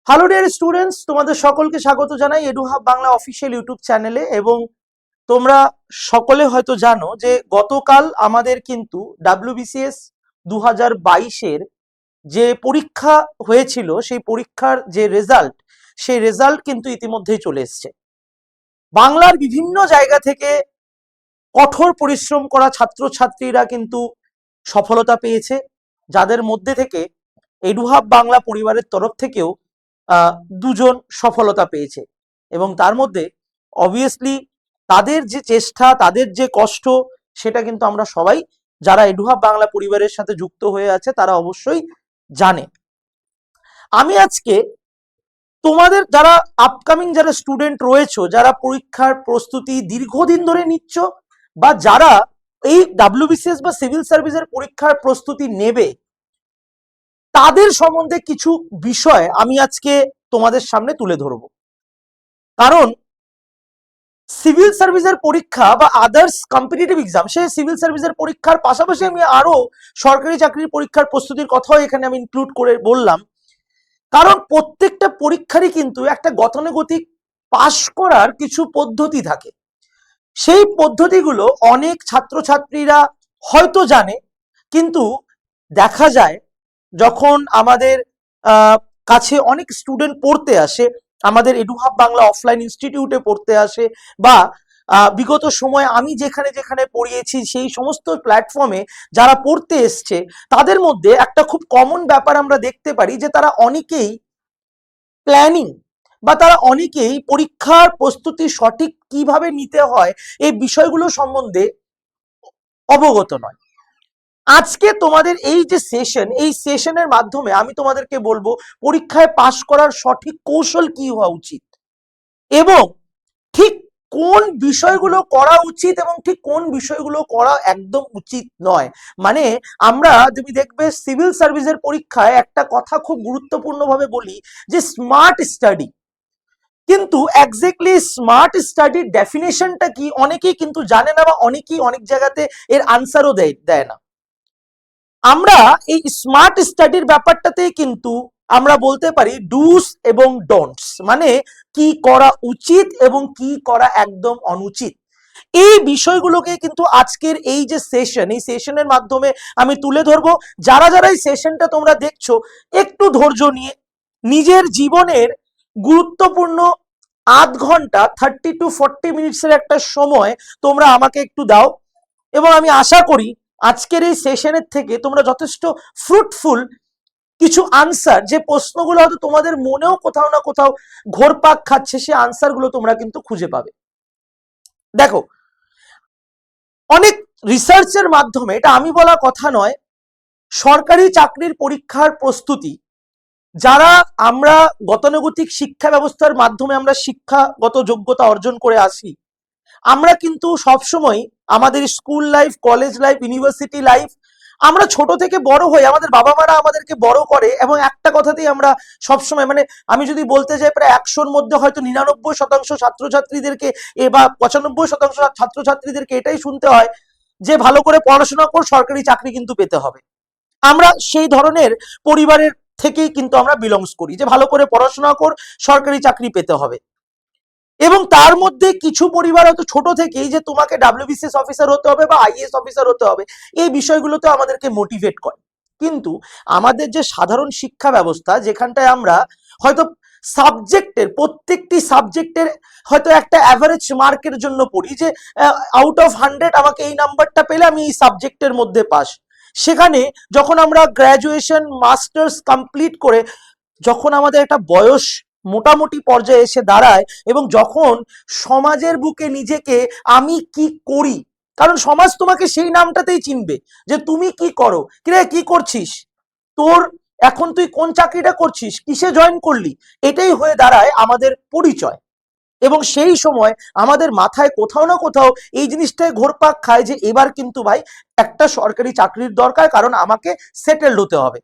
Hello dear students, তোমাদের সকলকে স্বাগত জানাই এডুহাব বাংলা অফিসিয়াল ইউটিউব চ্যানেলে। এবং তোমরা সকলে হয়তো জানো যে গতকাল আমাদের কিন্তু WBCS 2022-এর যে পরীক্ষা হয়েছিল সেই পরীক্ষার যে সেই রেজাল্ট কিন্তু ইতিমধ্যেই চলে এসছে। বাংলার বিভিন্ন জায়গা থেকে কঠোর পরিশ্রম করা ছাত্রছাত্রীরা কিন্তু সফলতা পেয়েছে, যাদের মধ্যে থেকে এডুহাব বাংলা পরিবারের তরফ থেকেও দুজন সফলতা পেয়েছে। এবং তার মধ্যে অবভিয়াসলি তাদের যে চেষ্টা, তাদের যে কষ্ট, সেটা কিন্তু আমরা সবাই যারা এডুহাব বাংলা পরিবারের সাথে যুক্ত হয়ে আছে তারা অবশ্যই জানে। আমি আজকে তোমাদের যারা আপকামিং যারা স্টুডেন্ট রয়েছে, যারা পরীক্ষার প্রস্তুতি দীর্ঘদিন ধরে নিচ্ছ, বা যারা এই WBCS বা সিভিল সার্ভিসের পরীক্ষার প্রস্তুতি নেবে, তাদের সম্বন্ধে কিছু বিষয় আমি আজকে তোমাদের সামনে তুলে ধরব। কারণ সিভিল সার্ভিসের পরীক্ষা বা আদার্স কম্পিটিটিভ এক্সাম, সে সিভিল সার্ভিসের পরীক্ষার পাশাপাশি আমি আরো সরকারি চাকরির পরীক্ষার প্রস্তুতির কথাও এখানে আমি ইনক্লুড করে বললাম। কারণ প্রত্যেকটা পরীক্ষারই কিন্তু একটা গতানুগতিক পাশ করার কিছু পদ্ধতি থাকে। সেই পদ্ধতিগুলো অনেক ছাত্রছাত্রীরা হয়তো জানে, কিন্তু দেখা যায় যখন আমাদের কাছে অনেক স্টুডেন্ট পড়তে আসে, আমাদের এডুহাব বাংলা অফলাইন ইনস্টিটিউটে পড়তে আসে, বা বিগত সময় আমি যেখানে যেখানে পড়িয়েছি সেই সমস্ত প্ল্যাটফর্মে যারা পড়তে এসছে, তাদের মধ্যে একটা খুব কমন ব্যাপার আমরা দেখতে পারি যে তারা অনেকেই প্ল্যানিং বা তারা অনেকেই পরীক্ষার প্রস্তুতি সঠিক কিভাবে নিতে হয় এই বিষয়গুলো সম্বন্ধে অবগত নয়। আজকে তোমাদের এই যে সেশন, এই সেশনের মাধ্যমে আমি তোমাদেরকে বলবো পরীক্ষায় পাশ করার সঠিক কৌশল কি হওয়া উচিত, এবং ঠিক কোন বিষয়গুলো করা উচিত এবং ঠিক কোন বিষয়গুলো করা একদম উচিত নয়। মানে আমরা তুমি দেখবে সিভিল সার্ভিসের পরীক্ষায় একটা কথা খুব গুরুত্বপূর্ণভাবে বলি যে স্মার্ট স্টাডি, কিন্তু এক্স্যাক্টলি স্মার্ট স্টাডির ডেফিনেশনটা কি অনেকেই কিন্তু জানে না, বা অনেকেই অনেক জায়গাতে এর আনসারও দেয় না। আমরা এই স্মার্ট স্টাডির ব্যাপারটাতেই কিন্তু আমরা বলতে পারি ডুস এবং ডোন্টস, মানে কি করা উচিত এবং কি করা একদম অনুচিত। এই বিষয়গুলোকে কিন্তু আজকের এই যে সেশন, এই সেশনের মাধ্যমে আমি তুলে ধরবো। যারা যারা এই সেশনটা তোমরা দেখছো, একটু ধৈর্য নিয়ে নিজের জীবনের গুরুত্বপূর্ণ আধ ঘন্টা 30 to 40 মিনিটসের একটা সময় তোমরা আমাকে একটু দাও, এবং আমি আশা করি আজকের এই সেশনের থেকে তোমরা যথেষ্ট ফ্রুটফুল কিছু আনসার, যে প্রশ্নগুলো হয়তো তোমাদের মনেও কোথাও না কোথাও ঘোরপাক খাচ্ছে, সেই আনসারগুলো তোমরা কিন্তু খুঁজে পাবে। দেখো, অনেক রিসার্চের মাধ্যমে, এটা আমি বলা কথা নয়, সরকারি চাকরির পরীক্ষার প্রস্তুতি যারা আমরা গতানুগতিক শিক্ষা ব্যবস্থার মাধ্যমে আমরা শিক্ষাগত যোগ্যতা অর্জন করে আসি, আমরা কিন্তু সবসময় আমাদের school life, college life, university life, আমরা ছোট থেকে বড় হয়ে আমাদের বাবা মারা আমাদেরকে বড় করে, এবং একটা কথাতেই আমরা সবসময়, মানে আমি যদি বলতে যাই প্রায় 100-র মধ্যে হয়তো 99% ছাত্রছাত্রীদেরকে বা 95% ছাত্রছাত্রীদেরকে এটাই শুনতে হয় যে ভালো করে পড়াশোনা কর, সরকারি চাকরি কিন্তু পেতে হবে। আমরা সেই ধরনের পরিবারের থেকেই কিন্তু আমরা বিলংস করি যে ভালো করে পড়াশোনা কর, সরকারি চাকরি পেতে হবে। এবং তার মধ্যে কিছু পরিবার হয়তো ছোট থেকেই যে তোমাকে WBCS অফিসার হতে হবে বা IAS অফিসার হতে হবে, এই বিষয়গুলোতে আমাদেরকে মোটিভেট করে। কিন্তু আমাদের যে সাধারণ শিক্ষা ব্যবস্থা, যেখানটায় আমরা হয়তো সাবজেক্টের, প্রত্যেকটি সাবজেক্টের হয়তো একটা অ্যাভারেজ মার্কের জন্য পড়ি যে আউট অফ 100 আমাকে এই নাম্বারটা পেলে আমি এই সাবজেক্টের মধ্যে পাস। সেখানে যখন আমরা গ্র্যাজুয়েশন, মাস্টার্স কমপ্লিট করে যখন আমাদের একটা বয়স মোটামুটি পর্যায়ে এসে দাঁড়ায়, এবং যখন সমাজের বুকে নিজেকে আমি কি করি, কারণ সমাজ তোমাকে সেই নামটাতেই চিনবে যে তুমি কি করো, কিরে কি করছিস, তোর এখন তুই কোন চাকরিটা করছিস, কিসে জয়েন করলি, এটাই হয়ে দাঁড়ায় আমাদের পরিচয়। এবং সেই সময় আমাদের মাথায় কোথাও না কোথাও এই জিনিসটাই ঘোরপাক খায় যে এবার কিন্তু ভাই একটা সরকারি চাকরির দরকার, কারণ আমাকে সেটেলড হতে হবে।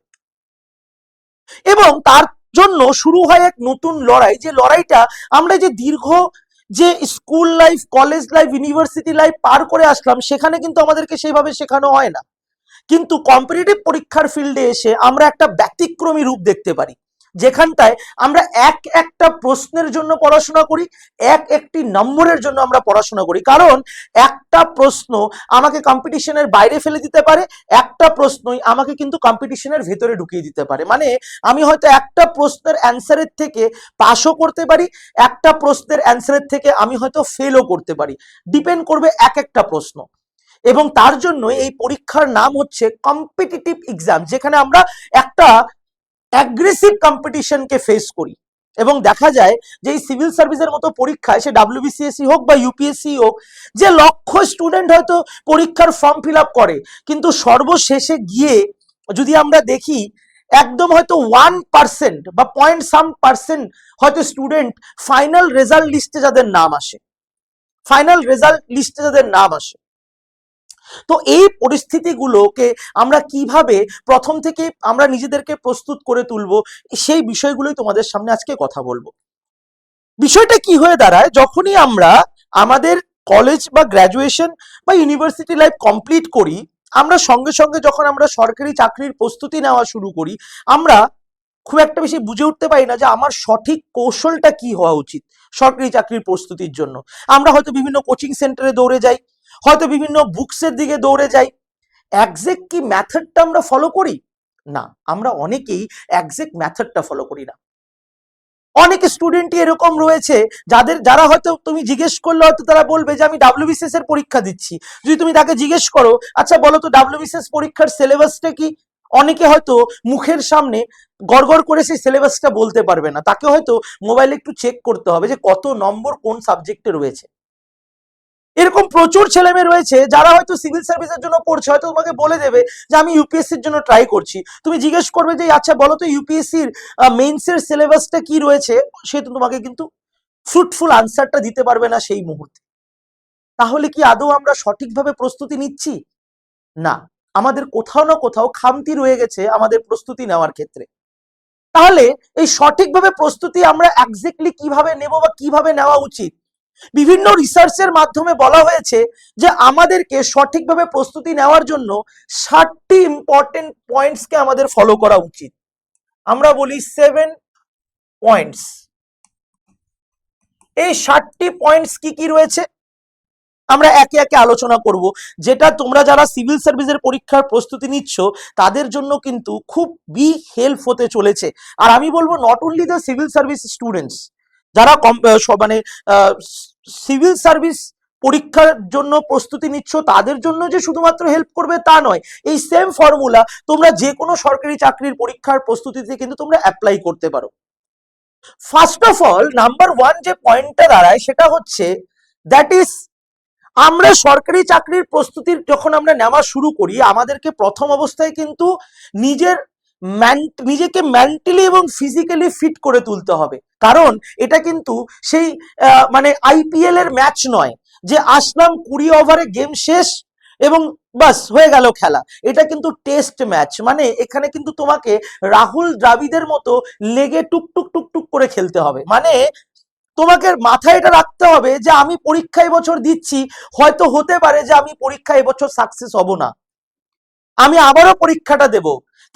এবং তার জন্য শুরু হয় এক নতুন লড়াই, যে লড়াইটা আমরা যে দীর্ঘ যে school life, college life, university life পার করে আসলাম, সেখানে কিন্তু আমাদেরকে সেইভাবে শেখানো হয় না। কিন্তু কম্পিটিটিভ পরীক্ষার ফিল্ডে এসে আমরা একটা ব্যতিক্রমী রূপ দেখতে পারি, যেখানটায় আমরা একটা প্রশ্নের জন্য পড়াশোনা করি, একটি নম্বরের জন্য আমরা পড়াশোনা করি। কারণ একটা প্রশ্ন আমাকে কম্পিটিশনের বাইরে ফেলে দিতে পারে, একটা প্রশ্নই আমাকে কিন্তু কম্পিটিশনের ভেতরে ঢুকিয়ে দিতে পারে। মানে আমি হয়তো একটা প্রশ্নের অ্যান্সারের থেকে পাসও করতে পারি, একটা প্রশ্নের অ্যান্সারের থেকে আমি হয়তো ফেলও করতে পারি, ডিপেন্ড করবে একটা প্রশ্ন। এবং তার জন্য এই পরীক্ষার নাম হচ্ছে কম্পিটিটিভ এক্সাম, যেখানে আমরা একটা অ্যাগ্রেসিভ কম্পিটিশনকে ফেস করি। এবং দেখা যায় যে এই সিভিল সার্ভিসের মতো পরীক্ষায়, সে ডাব্লিউবিসিএসসি হোক বা ইউপিএসসি হোক, যে লক্ষ স্টুডেন্ট হয়তো পরীক্ষার ফর্ম ফিল আপ করে, কিন্তু সর্বশেষে গিয়ে যদি আমরা দেখি একদম হয়তো 1% বা পয়েন্ট সাম পার্সেন্ট হয়তো স্টুডেন্ট ফাইনাল রেজাল্ট লিস্টে যাদের নাম আসে, তো এই পরিস্থিতিগুলোকে আমরা কিভাবে প্রথম থেকে আমরা নিজেদেরকে প্রস্তুত করে তুলবো, সেই বিষয়গুলোই তোমাদের সামনে আজকে কথা বলবো। বিষয়টা কি হয়ে দাঁড়ায়, যখনই আমরা আমাদের কলেজ বা গ্র্যাজুয়েশন বা ইউনিভার্সিটি লাইফ কমপ্লিট করি, আমরা সঙ্গে সঙ্গে যখন আমরা সরকারি চাকরির প্রস্তুতি নেওয়া শুরু করি, আমরা খুব একটা বেশি বুঝে উঠতে পারি না যে আমার সঠিক কৌশলটা কি হওয়া উচিত সরকারি চাকরির প্রস্তুতির জন্য। আমরা হয়তো বিভিন্ন কোচিং সেন্টারে দৌড়ে যাই, হয়তো বিভিন্ন বুকসের দিকে দৌড়ে যাই। একজ্যাক্ট কি মেথডটা আমরা ফলো করি? না, আমরা অনেকেই একজ্যাক্ট মেথডটা ফলো করি না। অনেক স্টুডেন্টই এরকম রয়েছে যারা হয়তো তুমি জিজ্ঞেস করলে হয়তো তারা বলবে যে আমি ডাব্লিউবিসিএস এর পরীক্ষা দিচ্ছি। যদি তুমি তাকে জিজ্ঞেস করো, আচ্ছা বলো তো ডাব্লিউবিসিএস পরীক্ষার সিলেবাসটা কি, অনেকে হয়তো মুখের সামনে গড়গড় করে সেই সিলেবাসটা বলতে পারবে না, তাকে হয়তো মোবাইলে একটু চেক করতে হবে যে কত নম্বর কোন সাবজেক্টে রয়েছে। এরকম প্রচুর ছেলে মেয়ে রয়েছে যারা হয়তো সিভিল সার্ভিসের জন্য পড়ছে, হয়তো তোমাকে বলে দেবে যে আমি ইউপিএসসির জন্য ট্রাই করছি। তুমি জিজ্ঞেস করবে যে আচ্ছা বলো তো ইউপিএসসির মেইনসের সিলেবাসটা কি রয়েছে, সে তো তোমাকে কিন্তু ফ্রুটফুল আনসারটা দিতে পারবে না সেই মুহূর্তে। তাহলে কি আদৌ আমরা সঠিকভাবে প্রস্তুতি নিচ্ছি? না, আমাদের কোথাও না কোথাও খামতি রয়ে গেছে আমাদের প্রস্তুতি নেওয়ার ক্ষেত্রে। তাহলে এই সঠিকভাবে প্রস্তুতি আমরা এক্স্যাক্টলি কিভাবে নেব বা কিভাবে নেওয়া উচিত? বিভিন্ন রিসার্চের মাধ্যমে বলা হয়েছে যে আমাদেরকে সঠিকভাবে প্রস্তুতি নেওয়ার জন্য 7টি ইম্পর্টেন্ট পয়েন্টসকে আমাদের ফলো করা উচিত। আমরা বলি 7 পয়েন্টস। এই 7টি পয়েন্টস কি কি রয়েছে আমরা একে একে আলোচনা করব, যেটা তোমরা যারা সিভিল সার্ভিসের পরীক্ষার প্রস্তুতি নিচ্ছ তাদের জন্য কিন্তু খুব বিগ হেল্প হতে চলেছে। আর আমি বলবো not only the civil service students, যারা মানে সিভিল সার্ভিস পরীক্ষার জন্য প্রস্তুতি নিচ্ছ তাদের জন্য যে শুধুমাত্র হেল্প করবে তা নয়, এই সেম ফর্মুলা তোমরা যে কোনো সরকারি চাকরির পরীক্ষার প্রস্তুতিতে কিন্তু তোমরা অ্যাপ্লাই করতে পারো। ফার্স্ট অফ অল নাম্বার 1 যে পয়েন্টটা দাঁড়ায় সেটা হচ্ছে দ্যাট ইজ, আমরা সরকারি চাকরির প্রস্তুতির যখন আমরা নেওয়া শুরু করি, আমাদেরকে প্রথম অবস্থায় কিন্তু নিজেকে মেন্টালি এবং ফিজিক্যালি ফিট করে তুলতে হবে। কারণ এটা কিন্তু সেই মানে আইপিএল এর ম্যাচ নয় যে আসলাম 20 ওভারে গেম শেষ এবং বাস হয়ে গেল খেলা। এটা কিন্তু টেস্ট ম্যাচ, মানে এখানে কিন্তু তোমাকে রাহুল দ্রাবিড়ের মতো লেগে টুকটুক টুকটুক করে খেলতে হবে। মানে তোমাকে মাথায় এটা রাখতে হবে যে আমি পরীক্ষা এবছর দিচ্ছি, হয়তো হতে পারে যে আমি পরীক্ষা এবছর সাকসেস হব না, আমি আবারও পরীক্ষাটা দেব,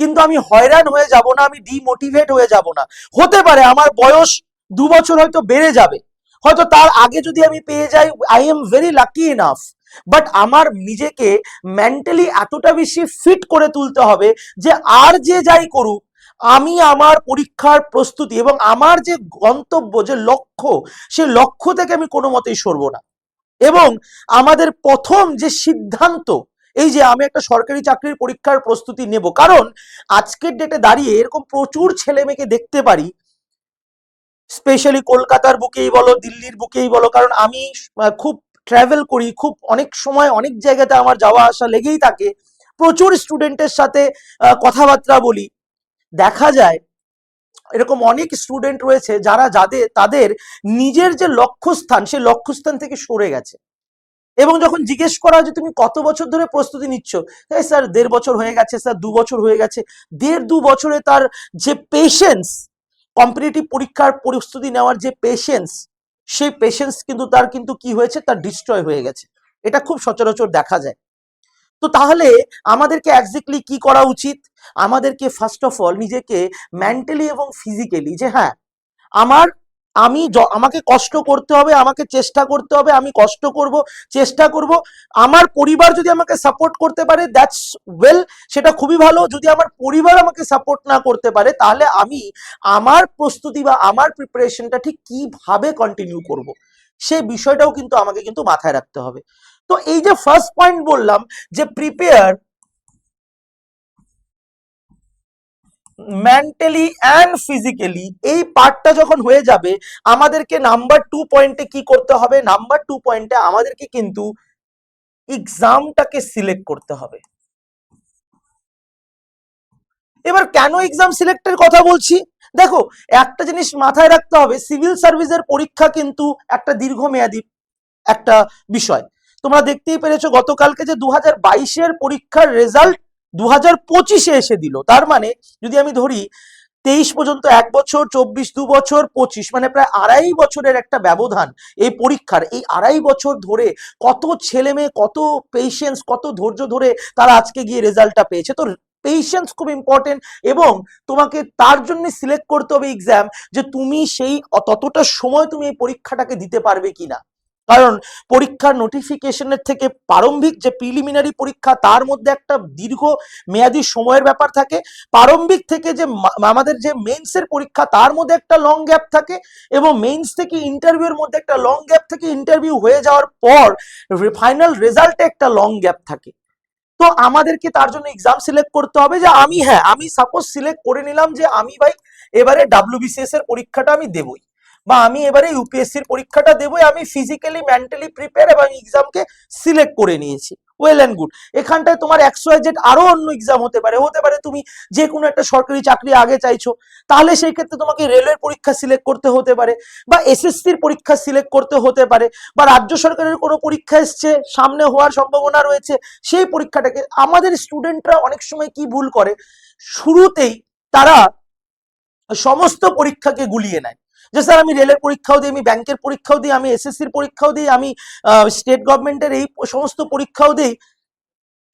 কিন্তু আমি হয়রান হয়ে যাব না, আমি ডিমোটিভেট হয়ে যাব না। হতে পারে আমার বয়স 2 বছর হয়তো বেড়ে যাবে, হয়তো তার আগে যদি আমি পেয়ে যাই, I am very lucky enough, but আমার নিজেকে মেন্টালি এতটা বেশি ফিট করে তুলতে হবে যে আর যে যাই করুক আমি আমার পরীক্ষার প্রস্তুতি এবং আমার যে গন্তব্য, যে লক্ষ্য, সেই লক্ষ্য থেকে আমি কোনো মতেই সরব না। এবং আমাদের প্রথম যে সিদ্ধান্ত, এই যে আমি একটা সরকারি চাকরির পরীক্ষার প্রস্তুতি নেব, কারণ আজকের ডেটে দাঁড়িয়ে এরকম প্রচুর ছেলে মেয়েকে দেখতে পারি, স্পেশালি কলকাতার বুকেই বলো, দিল্লির বুকেই বলো, কারণ আমি খুব ট্রাভেল করি, খুব অনেক সময় অনেক জায়গাতে আমার যাওয়া আসা লেগেই থাকে, প্রচুর স্টুডেন্টের সাথে কথাবার্তা বলি। দেখা যায় এরকম অনেক স্টুডেন্ট রয়েছে তাদের নিজের যে লক্ষ্যস্থান, সেই লক্ষ্যস্থান থেকে সরে গেছে। এবং যখন জিজ্ঞেস করা হয় যে তুমি কত বছর ধরে প্রস্তুতি নিচ্ছ, স্যার 1.5 বছর হয়ে গেছে, স্যার 2 বছর হয়ে গেছে। 1.5-2 বছরে তার যে পেশেন্স, কম্পিটিটিভ পরীক্ষার প্রস্তুতি নেওয়ার যে পেশেন্স, সেই পেশেন্স কিন্তু তার কি হয়েছে, তার ডিস্ট্রয় হয়ে গেছে। এটা খুব সচরাচর দেখা যায়। তো তাহলে আমাদেরকে এক্স্যাক্টলি কি করা উচিত? আমাদেরকে ফার্স্ট অফ অল নিজেকে মেন্টালি এবং ফিজিক্যালি, যে হ্যাঁ আমার আমাকে কষ্ট করতে হবে, আমাকে চেষ্টা করতে হবে, আমি কষ্ট করব, চেষ্টা করব। আমার পরিবার যদি আমাকে সাপোর্ট করতে পারে দ্যাটস ওয়েল, সেটা খুবই ভালো। যদি আমার পরিবার আমাকে সাপোর্ট না করতে পারে তাহলে আমি আমার প্রস্তুতি বা আমার প্রিপারেশনটা ঠিক কিভাবে কন্টিনিউ করব, সেই বিষয়টাও কিন্তু আমাকে কিন্তু মাথায় রাখতে হবে। তো এই যে ফার্স্ট পয়েন্ট বললাম যে প্রিপেয়ার মেন্টালি অ্যান্ড ফিজিক্যালি, এই পার্টটা যখন হয়ে যাবে আমাদেরকে নাম্বার 2 পয়েন্টে কি করতে হবে? নাম্বার 2 পয়েন্টে আমাদেরকে কিন্তু এক্সামটাকে সিলেক্ট করতে হবে। এবার কেন এক্সাম সিলেক্টের কথা বলছি? দেখো, একটা জিনিস মাথায় রাখতে হবে, সিভিল সার্ভিসের পরীক্ষা কিন্তু একটা দীর্ঘমেয়াদী একটা বিষয়। তোমরা দেখতেই পেরেছো গতকালকে যে 2022-এর পরীক্ষার রেজাল্ট 2025-এ এসে দিল। তার মানে যদি আমি ধরি 23 পর্যন্ত 1 বছর, 24 2 বছর, 25 মানে প্রায় 2.5 বছরের একটা ব্যবধান এই পরীক্ষার। এই 2.5 বছর ধরে কত ছেলে মেয়ে, কত পেশেন্স, কত ধৈর্য ধরে তারা আজকে গিয়ে রেজাল্টটা পেয়েছে। তো পেশেন্স খুব ইম্পর্টেন্ট, এবং তোমাকে তার জন্য সিলেক্ট করতে হবে এক্সাম, যে তুমি সেই ততটা সময় তুমি এই পরীক্ষাটাকে দিতে পারবে কিনা। কারণ পরীক্ষার নোটিফিকেশনের থেকে প্রারম্ভিক যে প্রিলিমিনারি পরীক্ষা তার মধ্যে একটা দীর্ঘ মেয়াদী সময়ের ব্যাপার থাকে, প্রারম্ভিক থেকে যে আমাদের যে মেইনসের পরীক্ষা তার মধ্যে একটা লং গ্যাপ থাকে, এবং মেইনস থেকে ইন্টারভিউর মধ্যে একটা লং গ্যাপ থেকে ইন্টারভিউ হয়ে যাওয়ার পর ফাইনাল রেজাল্টে একটা লং গ্যাপ থাকে। তো আমাদেরকে তার জন্য এক্সাম সিলেক্ট করতে হবে, যে আমি সাপোজ সিলেক্ট করে নিলাম যে আমি ভাই এবারে ডাব্লিউবিসিএস এর পরীক্ষাটা আমি দেবই, বা আমি এবারে ইউপিএসসির পরীক্ষাটা দেবই, আমি ফিজিক্যালি মেন্টালি প্রিপেয়ার এবং এক্সামকে সিলেক্ট করে নিয়েছি। Well and good. এখানটায় তোমার XYZ আরো অন্য এক্সাম হতে পারে, তুমি যে কোনো একটা সরকারি চাকরি আগে চাইছো, তাহলে সেই ক্ষেত্রে তোমাকে রেলওয়ের পরীক্ষা সিলেক্ট করতে হতে পারে, বা এসএসসির পরীক্ষা সিলেক্ট করতে হতে পারে, বা রাজ্য সরকারের কোনো পরীক্ষা এসছে সামনে হওয়ার সম্ভাবনা রয়েছে, সেই পরীক্ষাটাকে। আমাদের স্টুডেন্টরা অনেক সময় কি ভুল করে, শুরুতেই তারা সমস্ত পরীক্ষাকে গুলিয়ে নেয়, যে স্যার আমি রেলের পরীক্ষাও দিই, আমি ব্যাংকের পরীক্ষাও দিই, আমি এসএসসির পরীক্ষাও দিই, আমি স্টেট গভর্নমেন্টের এই সমস্ত পরীক্ষাও দিই।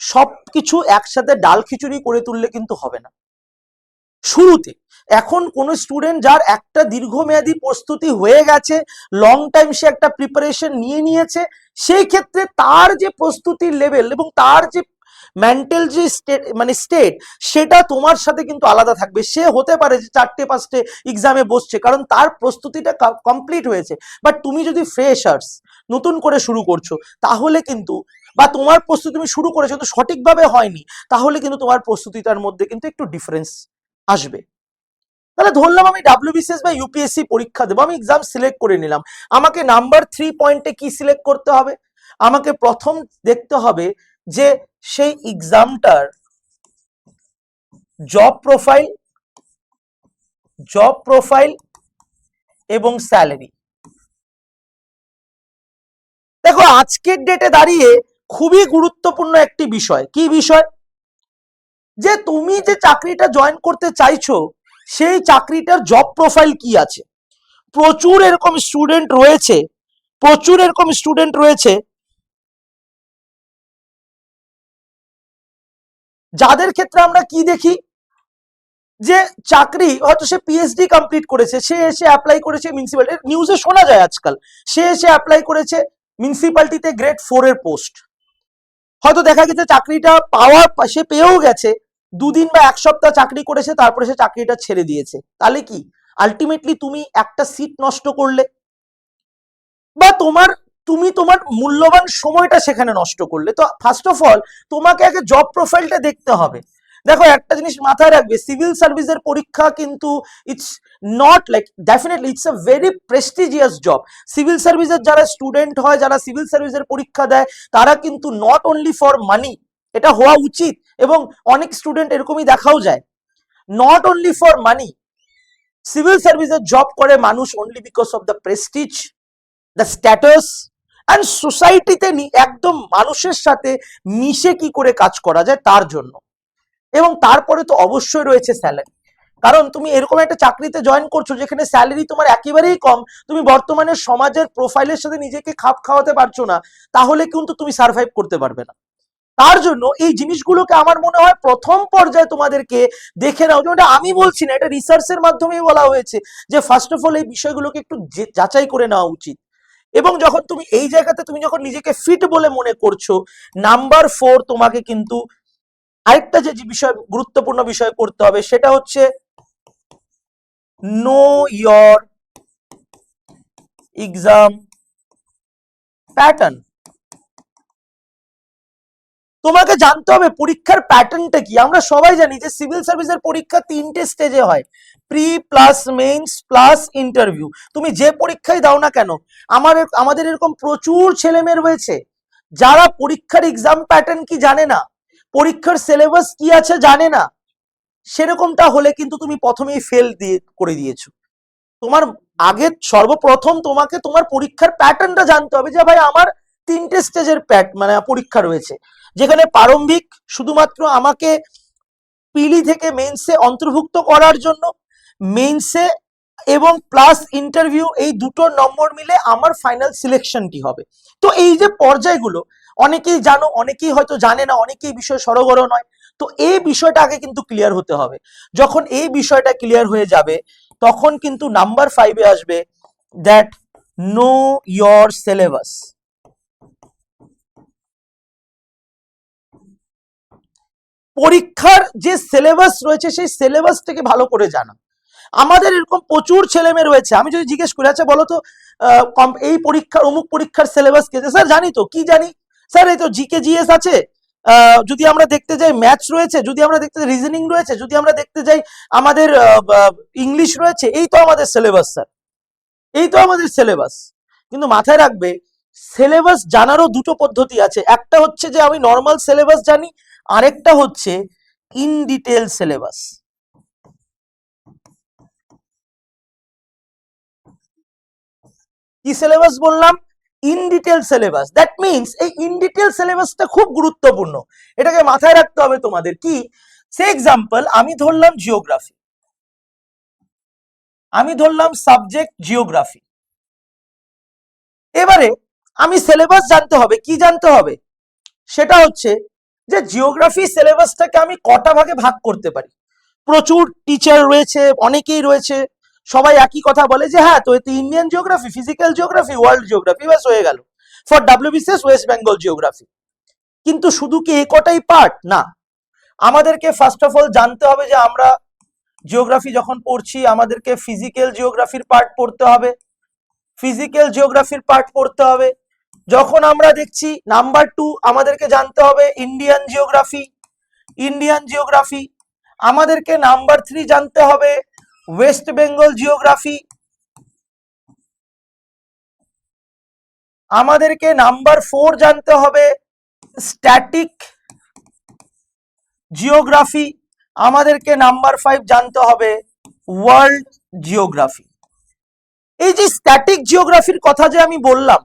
সবকিছু একসাথে ডাল খিচুড়ি করে তুললে কিন্তু হবে না শুরুতে। এখন কোন স্টুডেন্ট যার একটা দীর্ঘমেয়াদী প্রস্তুতি হয়ে গেছে, লং টাইম সে একটা প্রিপারেশন নিয়ে নিয়েছে, সেই ক্ষেত্রে তার যে প্রস্তুতির লেভেল এবং তার যে মেন্টাল যে স্টেট, সেটা তোমার সাথে কিন্তু আলাদা থাকবে। সে হতে পারে যে 4টে 5টে এক্সামে বসছে, কারণ তার প্রস্তুতিটা কমপ্লিট হয়েছে। বাট তুমি যদি ফ্রেশার্স, নতুন করে শুরু করছো, তাহলে কিন্তু, বা তোমার প্রস্তুতি তুমি শুরু করেছো কিন্তু সঠিকভাবে হয়নি, তাহলে কিন্তু তোমার প্রস্তুতিটার মধ্যে কিন্তু একটু ডিফারেন্স আসবে। তাহলে ধরলাম আমি ডাব্লিউবিসিএস বা ইউপিএসসি পরীক্ষা দেবো, আমি এক্সাম সিলেক্ট করে নিলাম। আমাকে নাম্বার 3 পয়েন্টে কি সিলেক্ট করতে হবে? আমাকে প্রথম দেখতে হবে যে সেই এক্সামটার জব প্রোফাইল এবং স্যালারি। দেখো, আজকের ডেটে দাঁড়িয়ে খুবই গুরুত্বপূর্ণ একটি বিষয়। কি বিষয়? যে তুমি যে চাকরিটা জয়েন করতে চাইছো সেই চাকরিটার জব প্রোফাইল কি আছে। প্রচুর এরকম স্টুডেন্ট রয়েছে যাদের ক্ষেত্রে আমরা কি দেখি, যে চাকরি হয়তো সে পিএইচডি কমপ্লিট করেছে, সে এসে অ্যাপ্লাই করেছে মিউনিসিপ্যালিটি, নিউজে শোনা যায় আজকাল, সে এসে অ্যাপ্লাই করেছে মিউনিসিপ্যালিটিতে গ্রেড 4 এর পোস্ট। হয়তো দেখা গেছে চাকরিটা সে পেয়েও গেছে, 2 দিন বা 1 সপ্তাহ চাকরি করেছে, তারপরে সে চাকরিটা ছেড়ে দিয়েছে। তাহলে কি আলটিমেটলি তুমি একটা সিট নষ্ট করলে, বা তুমি তোমার মূল্যবান সময়টা সেখানে নষ্ট করলে। তো ফার্স্ট অফ অল তোমাকে আগে জব প্রোফাইলটা দেখতে হবে। দেখো, একটা জিনিস মাথায় রাখবে, সিভিল সার্ভিসের পরীক্ষা কিন্তু it's not like, definitely it's a very prestigious job. Civil সার্ভিসের যারা স্টুডেন্ট হয়, যারা সিভিল সার্ভিসের পরীক্ষা দেয়, তারা কিন্তু নট অনলি ফর মানি, এটা হওয়া উচিত, এবং অনেক স্টুডেন্ট এরকমই দেখাও যায়, not only for money. Civil সার্ভিসের জব করে মানুষ only because of the Prestige, the status and সোসাইটিতে একদম মানুষের সাথে মিশে কি করে কাজ করা যায় তার জন্য। এবং তারপরে তো অবশ্যই রয়েছে স্যালারি, কারণ তুমি এরকম একটা চাকরিতে জয়েন করছো যেখানে স্যালারি তোমার একেবারেই কম, তুমি বর্তমানে সমাজের প্রোফাইলের সাথে নিজেকে খাপ খাওয়াতে পারছো না, তাহলে কিন্তু তুমি সার্ভাইভ করতে পারবে না। তার জন্য এই জিনিসগুলোকে আমার মনে হয় প্রথম পর্যায়ে তোমাদেরকে দেখে নাও। যেটা আমি বলছি না, এটা রিসার্চের মাধ্যমেই বলা হয়েছে যে ফার্স্ট অফ অল এই বিষয়গুলোকে একটু যাচাই করে নেওয়া উচিত। এবং যখন তুমি এই জায়গাতে তুমি যখন নিজেকে ফিট বলে মনে করছো, নাম্বার 4 তোমাকে কিন্তু আরেকটা যে বিষয়, গুরুত্বপূর্ণ বিষয় করতে হবে, সেটা হচ্ছে নো ইয়োর এক্সাম প্যাটার্ন। তোমাকে জানতে হবে পরীক্ষার প্যাটার্নটা কি। আমরা সবাই জানি যে সিভিল সার্ভিসের পরীক্ষা 3টে স্টেজে হয়, pre plus means plus interview. তুমি যে পরীক্ষায় দাও না কেন, আমাদের এরকম প্রচুর ছেলেমেয়ে রয়েছে যারা পরীক্ষার এক্সাম প্যাটার্ন কি জানে না, পরীক্ষার সিলেবাস কি আছে জানে না। সেরকমটা হলে কিন্তু তুমি প্রথমেই ফেল করে দিয়েছো। তোমার আগে সর্বপ্রথম তোমাকে তোমার পরীক্ষার প্যাটার্নটা জানতে হবে, যে ভাই আমার 3টে স্টেজের পরীক্ষা রয়েছে, যেখানে প্রারম্ভিক শুধুমাত্র আমাকে পিলি থেকে মেইনসে অন্তর্ভুক্ত করার জন্য, মেইনসে এবং প্লাস ইন্টারভিউ এই দুটো নম্বর মিলে আমার ফাইনাল সিলেকশনটি হবে। তো এই যে পর্যায়গুলো অনেকেই জানো, অনেকেই হয়তো জানে না, অনেকেই বিষয় সরগর নয়। তো এই বিষয়টা আগে কিন্তু ক্লিয়ার হতে হবে। যখন এই বিষয়টা ক্লিয়ার হয়ে যাবে, তখন কিন্তু নাম্বার 5-এ আসবে দ্যাট নো ইয়োর সিলেবাস। পরীক্ষার যে সিলেবাস রয়েছে সেই সিলেবাসটাকে ভালো করে জানা। আমাদের এরকম প্রচুর ছেলে মেয়ে রয়েছে, আমি যদি জিজ্ঞেস করি আচ্ছা বলো তো এই পরীক্ষার অমুক পরীক্ষার সিলেবাস কি আছে, স্যার জানি তো, কি জানি স্যার, এই তো জিকে জিএস আছে, যদি আমরা দেখতে যাই ম্যাথস রয়েছে, যদি আমরা দেখতে যাই রিজনিং রয়েছে, যদি আমরা দেখতে যাই আমাদের ইংলিশ রয়েছে, এই তো আমাদের সিলেবাস স্যার, এই তো আমাদের সিলেবাস। কিন্তু মাথায় রাখবে সিলেবাস জানারও দুটো পদ্ধতি আছে। একটা হচ্ছে যে আমি নর্মাল সিলেবাস জানি, আরেকটা হচ্ছে ইন ডিটেল সিলেবাস। কি সিলেবাস বললাম? In detail syllabus. That means এই ইন ডিটেল সিলেবাসটা খুব গুরুত্বপূর্ণ, এটাকে মাথায় রাখতে হবে তোমাদের। কি সে এক্সাম্পল, আমি ধরলাম জিওগ্রাফি, আমি ধরলাম সাবজেক্ট জিওগ্রাফি। এবারে আমি সিলেবাস জানতে হবে, কি জানতে হবে, সেটা হচ্ছে যে জিওগ্রাফি সিলেবাসটাকে আমি কটা ভাগে ভাগ করতে পারি। প্রচুর টিচার রয়েছে, অনেকেই রয়েছে, সবাই একই কথা বলে যে হ্যাঁ তো এতে Indian geography, physical geography, world geography, ব্যাস হয়ে গেল for WBCS West Bengal geography. কিন্তু শুধু কি এ কটাই পার্ট না, আমাদেরকে ফার্স্ট অফ অল জানতে হবে যে আমরা জিওগ্রাফি যখন পড়ছি আমাদেরকে ফিজিক্যাল জিওগ্রাফির পার্ট পড়তে হবে, ফিজিক্যাল জিওগ্রাফির পার্ট পড়তে হবে। যখন আমরা দেখছি নাম্বার 2, আমাদেরকে জানতে হবে ইন্ডিয়ান জিওগ্রাফি, ইন্ডিয়ান জিওগ্রাফি। আমাদেরকে নাম্বার 3 জানতে হবে ওয়েস্ট বেঙ্গল জিওগ্রাফি, আমাদেরকে নাম্বার 4 জানতে হবে স্ট্যাটিক জিওগ্রাফি, আমাদেরকে নাম্বার 5 জানতে হবে ওয়ার্ল্ড জিওগ্রাফি। এই যে স্ট্যাটিক জিওগ্রাফির কথা যে আমি বললাম,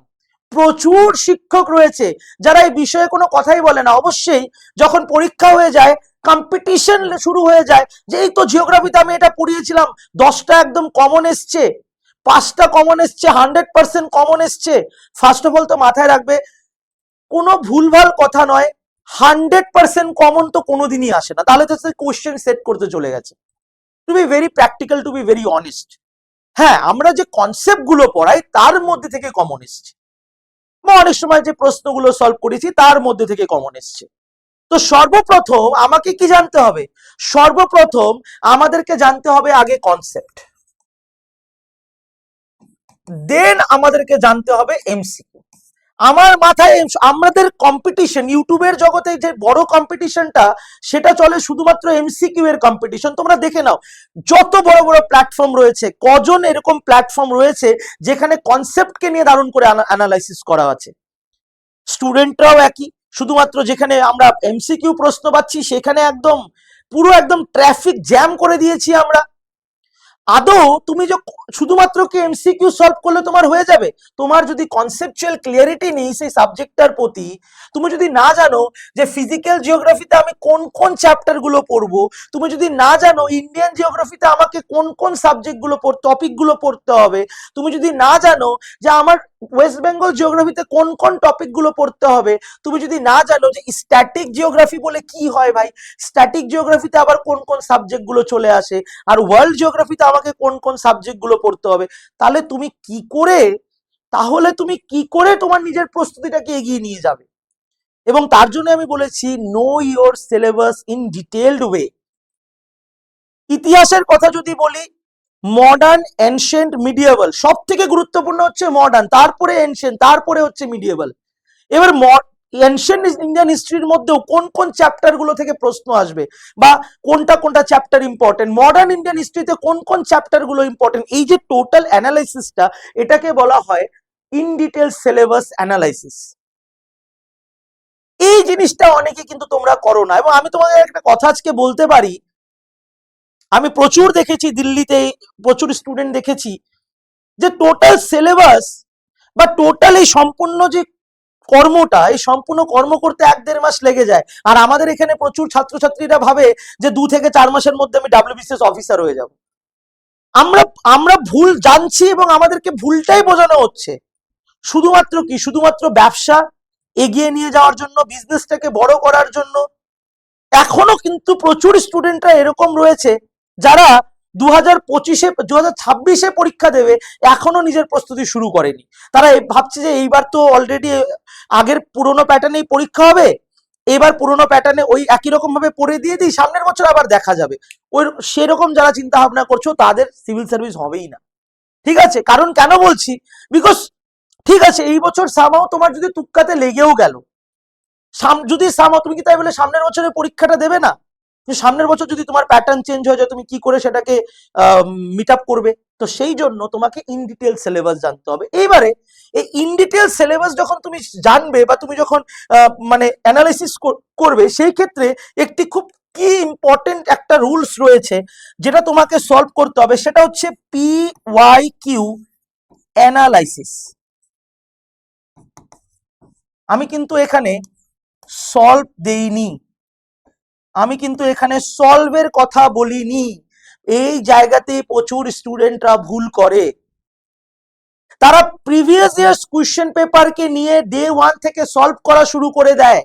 প্রচুর শিক্ষক রয়েছে যারা এই বিষয়ে কোনো কথাই বলে না। অবশ্যই যখন পরীক্ষা হয়ে যায়, কম্পিটিশন শুরু হয়ে যায়, যে এই তো জিওগ্রাফিতে আমি এটা পড়িয়েছিলাম, 10টা একদম কমন এসছে, 5টা কমন এসছে, 100% কমন এসছে। ফার্স্ট অফ অল তো মাথায় রাখবে, কোনো ভুলভাল কথা নয়, 100% কমন তো কোনোদিনই আসে না, তাহলে তো সে কোশ্চেন সেট করতে চলে গেছে। To be very practical, to be very honest, হ্যাঁ আমরা যে কনসেপ্ট গুলো পড়াই তার মধ্যে থেকে কমন এসছে, বা অনেক সময় যে প্রশ্নগুলো সলভ করেছি তার মধ্যে থেকে কমন এসছে। তো সর্বপ্রথম আমাকে কি জানতে হবে, সর্বপ্রথম আমাদেরকে জানতে হবে আগে কনসেপ্ট, দেন আমাদেরকে জানতে হবে এমসিকিউ। আমার মাথায় আমাদের কম্পিটিশন ইউটিউবের জগতে যে বড় কম্পিটিশনটা, সেটা চলে শুধুমাত্র এমসিকিউ এর কম্পিটিশন। তোমরা দেখে নাও যত বড় বড় প্ল্যাটফর্ম রয়েছে, কজন এরকম প্ল্যাটফর্ম রয়েছে যেখানে কনসেপ্টকে নিয়ে দারুণ করে অ্যানালাইসিস করা আছে। স্টুডেন্টরাও একই, শুধুমাত্র যেখানে আমরা এমসিকিউ প্রশ্ন পাচ্ছি সেখানে একদম পুরো একদম ট্রাফিক জ্যাম করে দিয়েছি আমরা। আদৌ তুমি যে শুধুমাত্র কি এমসিকিউ সলভ করলে তোমার হয়ে যাবে? তোমার যদি কনসেপচুয়াল ক্লিয়ারিটি নেই সেই সাবজেক্টটার প্রতি, তুমি যদি না জানো যে ফিজিক্যাল জিওগ্রাফিতে আমি কোন কোন চ্যাপ্টার গুলো পড়বো, তুমি যদি না জানো ইন্ডিয়ান জিওগ্রাফিতে আমাকে কোন কোন সাবজেক্ট গুলো টপিক গুলো পড়তে হবে, তুমি যদি না জানো যে আমার ওয়েস্ট বেঙ্গল জিওগ্রাফিতে কোন কোন টপিক গুলো পড়তে হবে তুমি যদি না জানো যে স্ট্যাটিক জিওগ্রাফি বলে কি হয় ভাই, স্ট্যাটিক জিওগ্রাফিতে আবার কোন কোন সাবজেক্ট গুলো চলে আসে, আর ওয়ার্ল্ড জিওগ্রাফিতে আমাকে কোন কোন সাবজেক্ট গুলো পড়তে হবে, তাহলে তুমি কি করে তোমার নিজের প্রস্তুতিটাকে এগিয়ে নিয়ে যাবে। এবং তার জন্য আমি বলেছি know your syllabus in detailed way. ইতিহাসের কথা যদি বলি, মডার্ন, এনশিয়েন্ট, মিডিয়েভাল, সব থেকে গুরুত্বপূর্ণ হচ্ছে মডার্ন, তারপরে এনশিয়েন্ট, তারপরে হচ্ছে মিডিয়েভাল। এবার এনশিয়েন্ট ইন্ডিয়ান হিস্ট্রির মধ্যেও কোন কোন চ্যাপ্টার গুলো থেকে প্রশ্ন আসবে বা কোনটা কোনটা চ্যাপ্টার ইম্পর্টেন্ট, মডার্ন ইন্ডিয়ান হিস্ট্রিতে কোন কোন চ্যাপ্টার গুলো ইম্পর্টেন্ট, এই যে টোটাল অ্যানালাইসিসটা, এটাকে বলা হয় ইন ডিটেল সিলেবাস অ্যানালাইসিস। এই জিনিসটা অনেকে কিন্তু তোমরা করো না। এবং আমি তোমাদের একটা কথা আজকে বলতে পারি, আমি প্রচুর দেখেছি দিল্লিতে, প্রচুর স্টুডেন্ট দেখেছি যে টোটাল সিলেবাস বা টোটাল এই সম্পূর্ণ যে কর্মটা, এই সম্পূর্ণ কর্ম করতে 1-1.5 মাস লেগে যায়। আর আমাদের এখানে প্রচুর ছাত্রছাত্রীরা ভাবে যে 2 থেকে 4 মাসের মধ্যে আমি ডাব্লিউবিসিএস অফিসার হয়ে যাব। আমরা আমরা ভুল জানছি এবং আমাদেরকে ভুলটাই বোঝানো হচ্ছে। শুধুমাত্র ব্যবসা এগিয়ে নিয়ে যাওয়ার জন্য, বিজনেসটাকে বড় করার জন্য। এখনো কিন্তু প্রচুর স্টুডেন্টরা এরকম রয়েছে যারা 2025-2026 পরীক্ষা দেবে, এখনো নিজের প্রস্তুতি শুরু করেনি। তারা ভাবছে যে এইবার তো অলরেডি আগের পুরোনো প্যাটার্নেই পরীক্ষা হবে, এবার পুরোনো প্যাটার্নে ওই একই রকম ভাবে পড়ে দিয়ে দিই, সামনের বছর আবার দেখা যাবে। ওই সেরকম যারা চিন্তা ভাবনা করছো তাদের সিভিল সার্ভিস হবেই না। ঠিক আছে, কারণ কেন বলছি, বিকজ ঠিক আছে এই বছর সামাও তোমার যদি তুক্কাতে লেগেও গেল, যদি সামাও, তুমি কি তাই বলে সামনের বছরের পরীক্ষাটা দেবে না? সামনের বছর যদি তোমার প্যাটার্ন চেঞ্জ হয়ে যায়, তুমি কি করে সেটাকে মিট আপ করবে? তো সেই জন্য তোমাকে ইন ডিটেল সিলেবাস জানতে হবে। এইবারে এই ইন ডিটেল সিলেবাস যখন তুমি জানবে বা তুমি যখন মানে অ্যানালাইসিস করবে, সেই ক্ষেত্রে একটি খুব কি ইম্পর্টেন্ট একটা রুলস রয়েছে যেটা তোমাকে সলভ করতে হবে, সেটা হচ্ছে PYQ অ্যানালাইসিস। আমি কিন্তু এখানে সলভ দেইনি, আমি কিন্তু এখানে সলভের কথা বলিনি। এই জায়গাতে প্রচুর স্টুডেন্টরা ভুল করে। তারা প্রিভিয়াস ইয়ার্স কোশ্চেন পেপারকে নিয়ে ডে 1 থেকে সলভ করা শুরু করে দেয়,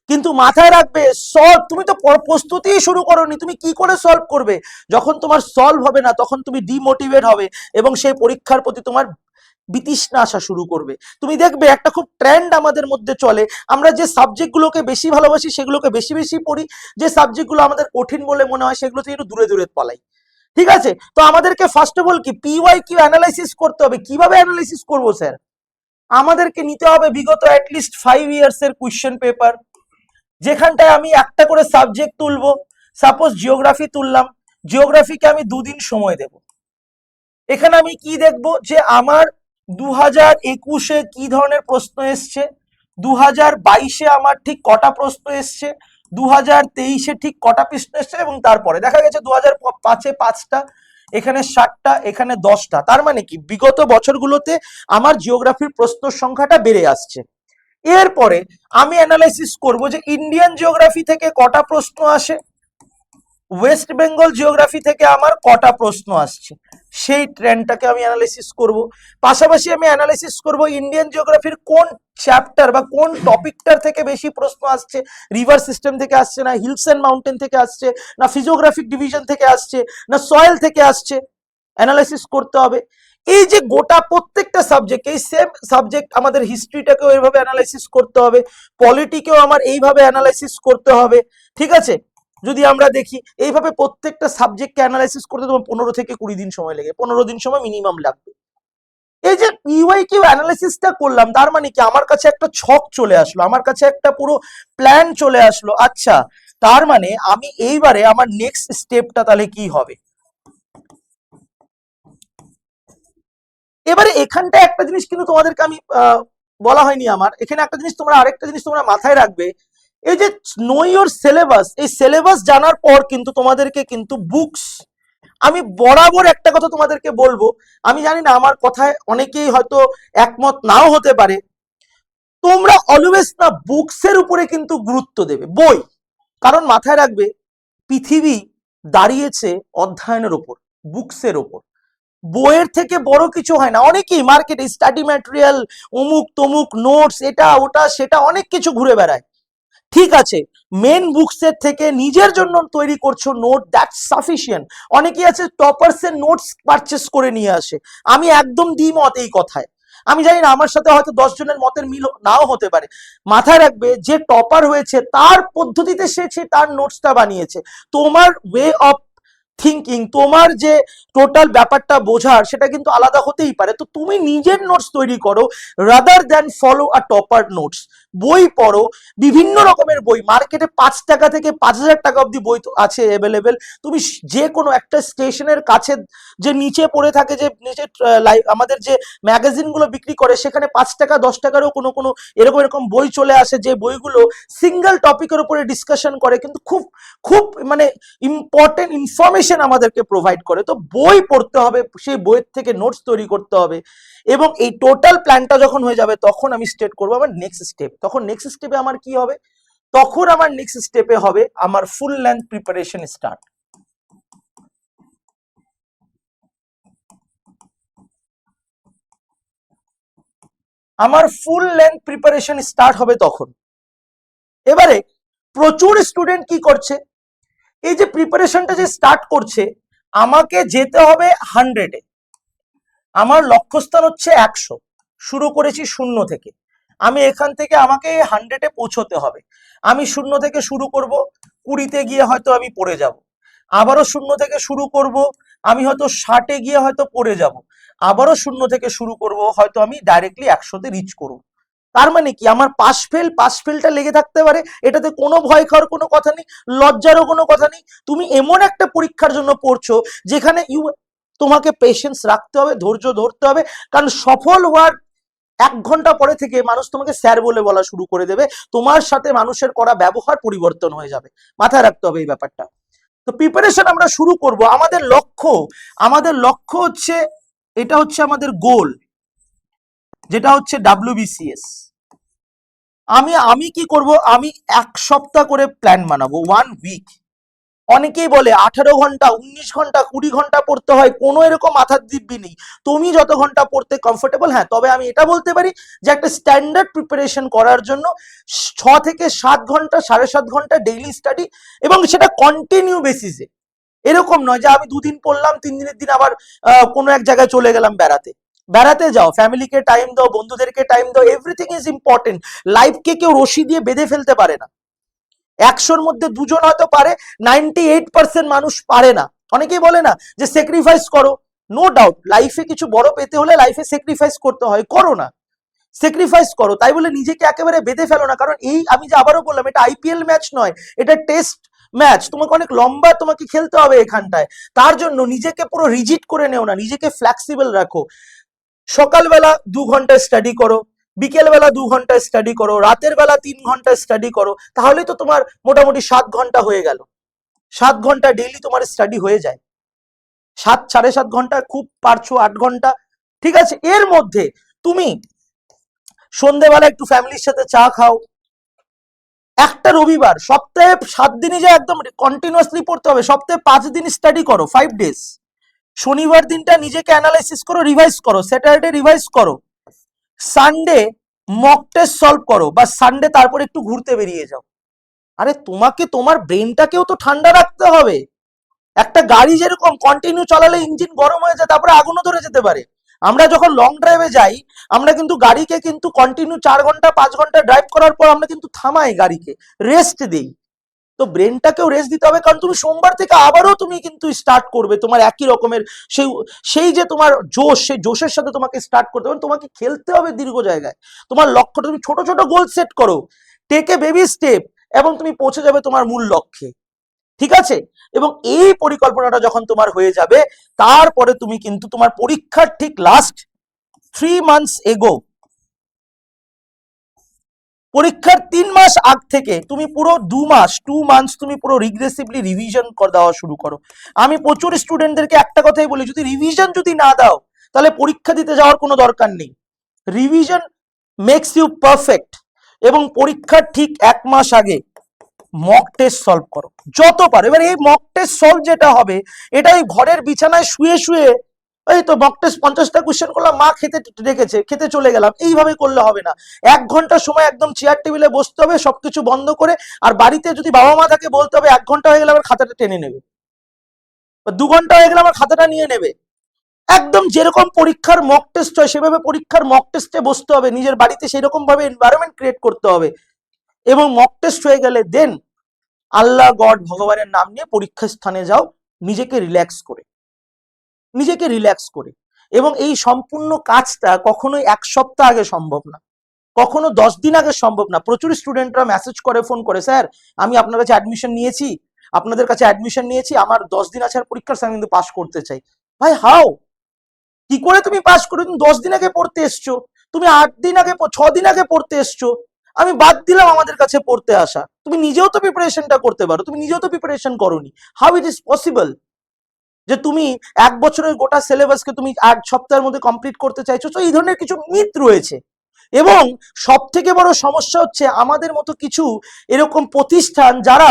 কিন্তু মাথায় রাখবে সলভ তুমি তো প্রস্তুতি শুরু করোনি, তুমি কি করে সলভ করবে? যখন তোমার সলভ হবে না তখন তুমি ডিমোটিভেট হবে এবং সেই পরীক্ষার প্রতি তোমার বিতৃষ্ণা আসা শুরু করবে। তুমি দেখবে একটা খুব ট্রেন্ড আমাদের মধ্যে চলে, আমরা যে সাবজেক্টগুলোকে বেশি ভালোবাসি সেগুলোকে বেশি বেশি পড়ি, যে সাবজেক্টগুলো আমাদের কঠিন বলে মনে হয় সেগুলো থেকে একটু দূরে দূরে পলাই। ঠিক আছে, তো আমাদেরকে ফার্স্ট অফ অল কি PYQ অ্যানালাইসিস করতে হবে। কিভাবে অ্যানালাইসিস করবো স্যার? আমাদেরকে নিতে হবে বিগত অ্যাটলিস্ট 5 ইয়ার্স এর কোশ্চেন পেপার, যেখানটায় আমি একটা করে সাবজেক্ট তুলবো। সাপোজ জিওগ্রাফি তুললাম, জিওগ্রাফিকে আমি 2 দিন সময় দেব। এখানে আমি কি দেখব যে আমার 2021-এ কি ধরনের প্রশ্ন এসছে, 2022-এ আমার ঠিক কটা প্রশ্ন এসছে, 2023-এ ঠিক কটা প্রশ্ন এসছে, এবং তারপরে দেখা গেছে 2005-এ 5টা, এখানে 7টা, এখানে 10টা। তার মানে কি বিগত বছরগুলোতে আমার জিওগ্রাফির প্রশ্নের সংখ্যাটা বেড়ে আসছে। এরপরে আমি অ্যানালাইসিস করব যে ইন্ডিয়ান জিওগ্রাফি থেকে কটা প্রশ্ন আসে, ওয়েস্ট বেঙ্গল জিওগ্রাফি থেকে আমার কটা প্রশ্ন আসছে, সেই ট্রেন্ডটাকে আমি অ্যানালাইসিস করব। পাশাপাশি আমি অ্যানালাইসিস করব ইন্ডিয়ান জিওগ্রাফির কোন চ্যাপ্টার বা কোন টপিকটার থেকে বেশি প্রশ্ন আসছে, রিভার সিস্টেম থেকে আসছে, না হিলস এন্ড মাউন্টেন থেকে আসছে, না ফিজিওগ্রাফিক ডিভিশন থেকে আসছে, না সয়েল থেকে আসছে, অ্যানালাইসিস করতে হবে। এই যে গোটা প্রত্যেকটা সাবজেক্ট, এই সেম সাবজেক্ট আমাদের হিস্ট্রিটাকেও এইভাবে অ্যানালাইসিস করতে হবে, পলিটিকেও আমার এইভাবে অ্যানালাইসিস করতে হবে। ঠিক আছে, যদি আমরা দেখি এইভাবে প্রত্যেকটা সাবজেক্টকে অ্যানালাইসিস করতে তোমার 15 থেকে 20 দিন সময় লাগে, 15 দিন সময় মিনিমাম লাগবে। এই যে PYQ অ্যানালাইসিসটা করলাম, তার মানে কি আমার কাছে একটা ছক চলে আসলো, আমার কাছে একটা পুরো প্ল্যান চলে আসলো। আচ্ছা, তার মানে আমি এইবারে আমার নেক্সট স্টেপটা তাহলে কি হবে? এবারে এখানটা একটা জিনিস কিন্তু তোমাদেরকে আমি বলা হয়নি আমার, এখানে একটা জিনিস তোমরা, আরেকটা জিনিস তোমরা মাথায় রাখবে, এই যে নো ইওর সিলেবাস, এই সিলেবাস জানার পর কিন্তু তোমাদেরকে কিন্তু বুকস, আমি বরাবর একটা কথা তোমাদেরকে বলবো, আমি জানি না আমার কথায় অনেকেই হয়তো একমত নাও হতে পারে, তোমরা অলওয়েজ না বুকসের উপরে কিন্তু গুরুত্ব দেবে, বই। কারণ মাথায় রাখবে পৃথিবী দাঁড়িয়েছে অধ্যয়নের ওপর, বুকসের ওপর। বইয়ের থেকে বড় কিছু হয় না। অনেকেই মার্কেটে স্টাডি ম্যাটেরিয়াল, অমুক তমুক নোটস, এটা ওটা সেটা অনেক কিছু ঘুরে বেড়ায়। ঠিক আছে, মেন বুকসের থেকে নিজের জন্য তৈরি করছো নোট, দ্যাটস সাফিসিয়েন্ট। অনেকেই আছে টপার্স এর নোটস পারচেস করে নিয়ে আসে, আমি একদম দ্বিমত এই কথায়। আমি জানি না, আমার সাথে হয়তো 10 জনের মতের মিল নাও হতে পারে। মাথায় রাখবে, যে টপার হয়েছে তার পদ্ধতিতে সে তার নোটসটা বানিয়েছে। তোমার ওয়ে অফ থিঙ্কিং, তোমার যে টোটাল ব্যাপারটা বোঝার, সেটা কিন্তু আলাদা হতেই পারে। তো তুমি নিজের নোটস তৈরি করো, rather than follow a topper notes. বই পড়ো, বিভিন্ন রকমের বই মার্কেটে 5 টাকা থেকে 5,000 টাকা অব্দি বই তো আছে অ্যাভেলেবেল। তুমি যে কোনো একটা স্টেশনের কাছে যে নিচে পড়ে থাকে, যে নিচে আমাদের যে ম্যাগাজিনগুলো বিক্রি করে, সেখানে 5 টাকা 10 টাকারও কোনো কোনো এরকম এরকম বই চলে আসে, যে বইগুলো সিঙ্গেল টপিকের উপরে ডিসকাশন করে, কিন্তু খুব খুব মানে ইম্পর্টেন্ট ইনফরমেশন আমাদেরকে প্রোভাইড করে। তো বই পড়তে হবে, সেই বইয়ের থেকে নোটস তৈরি করতে হবে। এবং এই টোটাল প্ল্যানটা যখন হয়ে যাবে, তখন আমি স্টেট করবো আমার নেক্সট স্টেপ। তখন নেক্সট স্টেপে আমার কি হবে? তখন আমার নেক্সট স্টেপে হবে আমার ফুল লেন্থ প্রিপারেশন স্টার্ট। আমার ফুল লেন্থ প্রিপারেশন স্টার্ট হবে তখন। এবারে প্রচুর স্টুডেন্ট কি করছে, এই যে প্রিপারেশনটা যে স্টার্ট করছে, আমাকে যেতে হবে 100-এ, আমার লক্ষ্যস্থান হচ্ছে 100, শুরু করেছি 0 থেকে। আমি এখান থেকে আমাকে 100-এ পৌঁছতে হবে। আমি 0 থেকে শুরু করব, 20-তে গিয়ে হয়তো আমি পড়ে যাব। আবারও 0 থেকে শুরু করব, আমি হয়তো 60-এ গিয়ে হয়তো পড়ে যাব। আবারও 0 থেকে শুরু করব, হয়তো আমি ডাইরেক্টলি 100-তে রিচ করব। তার মানে কি, আমার পাস ফেলটা লেগে থাকতে পারে, এটাতে কোনো ভয় খাওয়ার কোনো কথা নেই, লজ্জারও কোনো কথা নেই। তুমি এমন একটা পরীক্ষার জন্য পড়ছো যেখানে তোমাকে পেশেন্স রাখতে হবে, ধৈর্য ধরতে হবে। কারণ সফল হওয়ার 1 ঘন্টা পরে থেকে মানুষ তোমাকে স্যার বলে বলা শুরু করে দেবে, তোমার সাথে মানুষের করা ব্যবহার পরিবর্তন হয়ে যাবে। মাথায় রাখতে হবে এই ব্যাপারটা। তো প্রিপারেশন আমরা শুরু করব। আমাদের লক্ষ্য হচ্ছে, এটা হচ্ছে আমাদের গোল, যেটা হচ্ছে WBCS। আমি কি করব, আমি 1 সপ্তাহ করে প্ল্যান বানাবো, 1 উইক। অনেকেই বলে 18 ঘন্টা, 19 ঘন্টা, 20 ঘন্টা পড়তে হয়, কোনো এরকম মাথার দিব্যি নেই। তুমি যত ঘন্টা পড়তে কমফোর্টেবল। হ্যাঁ, তবে আমি এটা বলতে পারি যে একটা স্ট্যান্ডার্ড প্রিপারেশন করার জন্য 6 থেকে 7 ঘন্টা, 7.5 ঘন্টা ডেইলি স্টাডি, এবং সেটা কন্টিনিউ বেসিসে। এরকম নয় যে আমি 2 দিন পড়লাম, 3 দিনের দিন আবার কোনো এক জায়গায় চলে গেলাম বেড়াতে। বেড়াতে যাও, ফ্যামিলিকে টাইম দাও, বন্ধুদেরকে টাইম দাও, এভরিথিং ইজ ইম্পর্টেন্ট। লাইফকে কেউ রশি দিয়ে বেঁধে ফেলতে পারে না। 100-র মধ্যে 2 জন হয়তো পারে, 98% মানুষ পারে না। অনেকেই বলে না যে স্যাক্রিফাইস করো, নো ডাউট, লাইফে কিছু বড় পেতে হলে লাইফে স্যাক্রিফাইস করতে হয়, করো না, স্যাক্রিফাইস করো। তাই বলে নিজেকে একেবারে বেঁধে ফেলো না, কারণ এই আমি যে আবারও বললাম, এটা IPL ম্যাচ নয়, এটা টেস্ট ম্যাচ। তোমাকে অনেক লম্বা তোমাকে খেলতে হবে এখানটায়। তার জন্য নিজেকে পুরো রিজিড করে নেও না, নিজেকে ফ্লেক্সিবল রাখো। সকালবেলা 2 ঘন্টা স্টাডি করো, বিকেলবেলা 2 ঘন্টা স্টাডি করো, রাতের বেলা 3 ঘন্টা স্টাডি করো, তাহলেই তো তোমার মোটামুটি 7 ঘন্টা হয়ে গেল। 7 ঘন্টা ডেইলি তোমার স্টাডি হয়ে যায়। 7 সাড়ে 7 ঘন্টা, খুব পারছো 8 ঘন্টা। ঠিক আছে, এর মধ্যে তুমি সন্ধেবেলা একটু ফ্যামিলির সাথে চা খাও। একটা রবিবার, সপ্তাহে 7 দিনই যে একদম কন্টিনিউয়াসলি পড়তে হবে, সপ্তাহে 5 দিন স্টাডি করো, 5 ডেজ। শনিবার দিনটা নিজেকে অ্যানালাইসিস করো, রিভাইজ করো, স্যাটারডে রিভাইজ করো, সানডে মক টেস্ট সলভ করো, বা সানডে তারপর একটু ঘুরতে বেরিয়ে যাও। আরে তোমাকে তোমার ব্রেনটাকেও তো ঠান্ডা রাখতে হবে। একটা গাড়ি যেরকম কন্টিনিউ চালালে ইঞ্জিন গরম হয়ে যায়, তারপরে আগুনও ধরে যেতে পারে। আমরা যখন লং ড্রাইভে যাই, আমরা কিন্তু গাড়িকে কিন্তু কন্টিনিউ 4 ঘন্টা 5 ঘন্টা ড্রাইভ করার পর আমরা কিন্তু থামাই, গাড়িকে রেস্ট দেই। তো ব্রেনটাকেও রেস্ট দিতে হবে, কারণ তুমি সোমবার থেকে আবারও তুমি কিন্তু স্টার্ট করবে তোমার একই রকমের সেই সেই যে তোমার জোশ, সেই জোশের সাথে তোমাকে স্টার্ট করতে হবে। তোমাকে খেলতে হবে দীর্ঘ জায়গায়। তোমার লক্ষ্যটা, তুমি ছোট ছোট গোল সেট করো, টেক এ বেবি স্টেপ, এবং তুমি পৌঁছে যাবে তোমার মূল লক্ষ্যে। ঠিক আছে, এবং এই পরিকল্পনাটা যখন তোমার হয়ে যাবে, তারপরে তুমি কিন্তু তোমার পরীক্ষার ঠিক লাস্ট 3 মান্থস এগো, পরীক্ষার 3 মাস আগ থেকে তুমি পুরো 2 মাস 2 মান্থস তুমি পুরো রিগ্রেসিভলি রিভিশন দেওয়া শুরু করো। আমি প্রচুর স্টুডেন্টদেরকে একটা কথাই বলি, যদি রিভিশন যদি না দাও, তাহলে পরীক্ষা দিতে যাওয়ার কোনো দরকার নেই। Revision makes you perfect. এবং পরীক্ষার ঠিক 1 মাস আগে মক টেস্ট সলভ করো যত পারো। এবার এই মক টেস্ট সলভ যেটা হবে, এটা ওই ঘরের বিছানায় শুয়ে শুয়ে এই তো মক টেস্ট 50টা কোশ্চেন করলাম, মা খেতে ডেকেছে, খেতে চলে গেলাম, এইভাবে করলে হবে না। 1 ঘন্টা সময় একদম চেয়ার টেবিলে বসতে হবে সবকিছু বন্ধ করে। আর বাড়িতে যদি বাবা মা থাকে বলতে হবে 1 ঘন্টা হয়ে গেলে আমার খাতাটা টেনে নেবে, বা 2 ঘন্টা হয়ে গেলে আমার খাতাটা নিয়ে নেবে। একদম যেরকম পরীক্ষার মক টেস্ট হয় সেভাবে পরীক্ষার মক টেস্টে বসতে হবে, নিজের বাড়িতে সেরকম ভাবে এনভায়রনমেন্ট ক্রিয়েট করতে হবে। এবং মক টেস্ট হয়ে গেলে দেন আল্লাহ গড ভগবানের নাম নিয়ে পরীক্ষার স্থানে যাও, নিজেকে রিল্যাক্স করে, নিজেকে রিল্যাক্স করে। এবং এই সম্পূর্ণ কাজটা কখনোই 1 সপ্তাহ আগে সম্ভব না, কখনো 10 দিন আগে সম্ভব না। প্রচুর স্টুডেন্টরা মেসেজ করে, ফোন করে, স্যার আমি আপনার কাছে অ্যাডমিশন নিয়েছি, আপনাদের কাছে অ্যাডমিশন নিয়েছি, আমার 10 দিন আছে আর পরীক্ষার, আমি কিন্তু পাস করতে চাই। ভাই হাও, কি করে তুমি পাস করো? তুমি 10 দিন আগে পড়তে এসছো, তুমি 8 দিন আগে 6 দিন আগে পড়তে এসছো। আমি বাদ দিলাম আমাদের কাছে পড়তে আসা, তুমি নিজেও তো প্রিপারেশনটা করতে পারো, তুমি নিজেও তো প্রিপারেশন করোনি। হাউ ইট ইজ পসিবল যে তুমি 1 বছরের গোটা সিলেবাসকে তুমি 8 সপ্তাহের মধ্যে কমপ্লিট করতে চাইছো? তো এই ধরনের কিছু মিথ রয়েছে। এবং সব থেকে বড় সমস্যা হচ্ছে আমাদের মতো কিছু এরকম প্রতিষ্ঠান যারা